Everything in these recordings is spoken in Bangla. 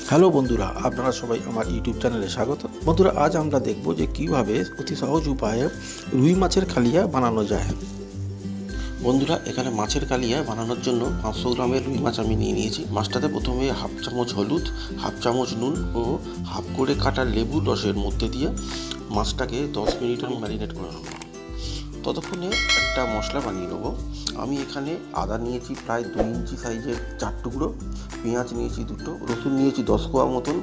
হ্যালো বন্ধুরা, আপনারা সবাই আমার ইউটিউব চ্যানেলে স্বাগত। বন্ধুরা, আজ আমরা দেখব যে কিভাবে অতি সহজ উপায়ে রুই মাছের কালিয়া বানানো যায়। বন্ধুরা, এখানে মাছের কালিয়া বানানোর জন্য 500 গ্রামের রুই মাছ আমি নিয়ে নিয়েছি। মাছটাতে প্রথমে হাফ চামচ হলুদ, হাফ চামচ নুন ও হাফ করে কাটা লেবু রসের মধ্যে দিয়ে মাছটাকে 10 মিনিট আমি ম্যারিনেট করে নেব। ততক্ষণে একটা মশলা বানিয়ে নেবো। আমি এখানে আদা নিয়েছি প্রায় 2 ইঞ্চি সাইজের 4 টুকরো, পেঁয়াজ নিয়েছি 2টো, রসুন নিয়েছি 10 কোয়া মতন,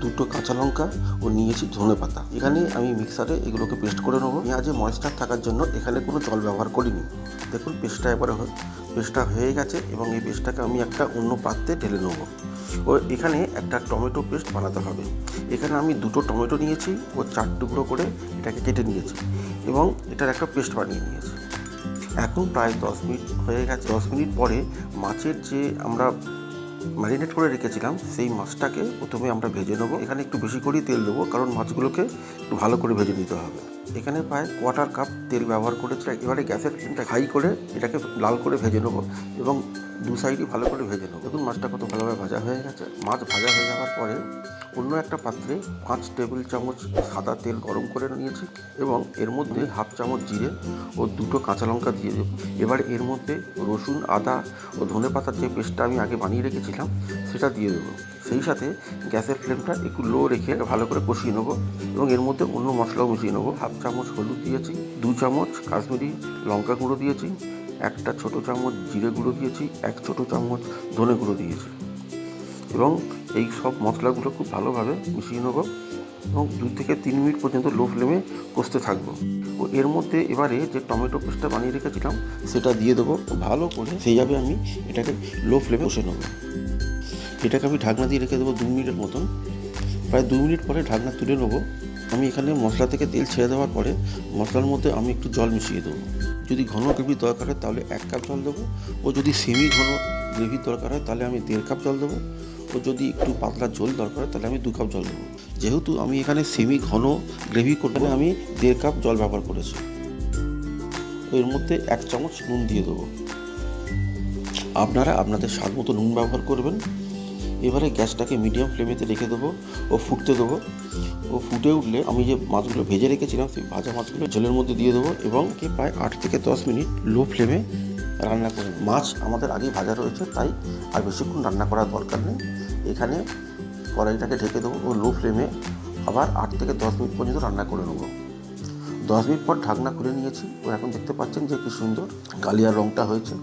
2টো কাঁচা লঙ্কা ও নিয়েছি ধনে পাতা। এখানে আমি মিক্সারে এগুলোকে পেস্ট করে নেবো। পেঁয়াজে ময়েশ্চার থাকার জন্য এখানে কোনো জল ব্যবহার করিনি। দেখুন পেস্টটা হয়ে গেছে এবং এই পেস্টটাকে আমি একটা অন্য পাত্রে ঢেলে নেবো। ও এখানে একটা টমেটো পেস্ট বানাতে হবে। এখানে আমি 2টো টমেটো নিয়েছি ও 4 টুকরো করে এটাকে কেটে নিয়েছি এবং এটার একটা পেস্ট বানিয়ে নিয়েছি। এখন প্রায় 10 মিনিট হয়ে গেছে। 10 মিনিট পরে মাছের যে আমরা ম্যারিনেট করে রেখেছিলাম সেই মাছটাকে প্রথমে আমরা ভেজে নেবো। এখানে একটু বেশি করেই তেল দেবো, কারণ মাছগুলোকে একটু ভালো করে ভেজে নিতে হবে। এখানে প্রায় 1/4 কাপ তেল ব্যবহার করেছি। এবারে গ্যাসের ফ্লেমটা হাই করে এটাকে লাল করে ভেজে নেবো এবং দু সাইডই ভালো করে ভেজে নেবো। দেখুন মাছটা কত ভালোভাবে ভাজা হয়ে গেছে। মাছ ভাজা হয়ে যাওয়ার পরে অন্য একটা পাত্রে 5 টেবিল চামচ সাদা তেল গরম করে নিয়েছি এবং এর মধ্যে হাফ চামচ জিরে ও 2টো কাঁচা লঙ্কা দিয়ে দেবো। এবার এর মধ্যে রসুন, আদা ও ধনে পাতার যে পেস্টটা আমি আগে বানিয়ে রেখেছিলাম সেটা দিয়ে দেবো। সেই সাথে গ্যাসের ফ্লেমটা একটু লো রেখে ভালো করে কষিয়ে নেবো এবং এর মধ্যে অন্য মশলাও মিশিয়ে নেবো। হাফ চামচ হলুদ দিয়েছি, 2 চামচ কাশ্মীরি লঙ্কা গুঁড়ো দিয়েছি, একটা ছোটো চামচ জিরে গুঁড়ো দিয়েছি, 1 ছোটো চামচ ধনে গুঁড়ো দিয়েছি এবং এই সব মশলাগুলো খুব ভালোভাবে মিশিয়ে নেবো এবং 2 থেকে 3 মিনিট পর্যন্ত লো ফ্লেমে কষতে থাকবো। ও এর মধ্যে এবারে যে টমেটো পেস্টটা বানিয়ে রেখেছিলাম সেটা দিয়ে দেবো ভালো করে। সেইভাবে আমি এটাকে লো ফ্লেমে কষে নেবো। এটাকে আমি ঢাকনা দিয়ে রেখে দেবো 2 মিনিটের মতন। প্রায় 2 মিনিট পরে ঢাকনা তুলে নেবো। আমি এখানে মশলা থেকে তেল ছেড়ে দেওয়ার পরে মশলার মধ্যে আমি একটু জল মিশিয়ে দেবো। যদি ঘন গ্রেভির দরকার হয় তাহলে 1 কাপ জল দেবো, ও যদি সেমি ঘন গ্রেভির দরকার হয় তাহলে আমি 1.5 কাপ জল দেবো, ও যদি একটু পাতলা ঝোল দরকার হয় তাহলে আমি 2 কাপ জল দেবো। যেহেতু আমি এখানে সেমি ঘন গ্রেভি করতে আমি 1.5 কাপ জল ব্যবহার করেছি। এর মধ্যে 1 চামচ নুন দিয়ে দেবো। আপনারা আপনাদের স্বাদ মতো নুন ব্যবহার করবেন। এবারে গ্যাসটাকে মিডিয়াম ফ্লেমেতে রেখে দেবো ও ফুটতে দেবো। ও ফুটে উঠলে আমি যে মাছগুলো ভেজে রেখেছিলাম সেই ভাজা মাছগুলো ঝোলের মধ্যে দিয়ে দেবো এবং প্রায় 8 থেকে 10 মিনিট লো ফ্লেমে রান্না করে। মাছ আমাদের আগেই ভাজা রয়েছে, তাই আর বেশিক্ষণ রান্না করার দরকার নেই। এখানে কড়াইটাকে ঢেকে দেবো ও লো ফ্লেমে আবার 8 থেকে 10 মিনিট পর্যন্ত রান্না করে নেবো। 10 মিনিট পর ঢাকনা খুলে নিয়েছি ও এখন দেখতে পাচ্ছেন যে কি সুন্দর কালিয়ার রঙটা হয়েছে।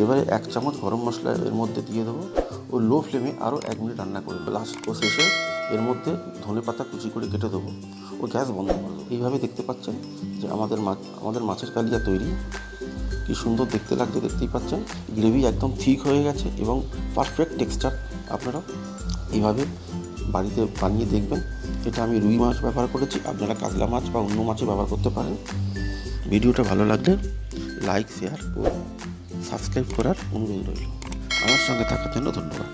এবারে 1 চামচ গরম মশলা এর মধ্যে দিয়ে দেবো ও লো ফ্লেমে আরও 1 মিনিট রান্না করে দেবো। লাস্ট ও শেষে এর মধ্যে ধনে পাতা কুচি করে কেটে দেবো ও গ্যাস বন্ধ করে দেবো। এইভাবে দেখতে পাচ্ছেন যে আমাদের মাছের কালিয়া তৈরি। কি সুন্দর দেখতে লাগছে, দেখতেই পাচ্ছেন। গ্রেভি একদম ঠিক হয়ে গেছে এবং পারফেক্ট টেক্সচার। আপনারা এইভাবে বাড়িতে বানিয়ে দেখবেন। এটা আমি রুই মাছ ব্যবহার করেছি, আপনারা কাতলা মাছ বা অন্য মাছও ব্যবহার করতে পারেন। ভিডিওটা ভালো লাগলে লাইক, শেয়ার ও সাবস্ক্রাইব করার অনুরোধ রইল। আমার সঙ্গে থাকার জন্য ধন্যবাদ।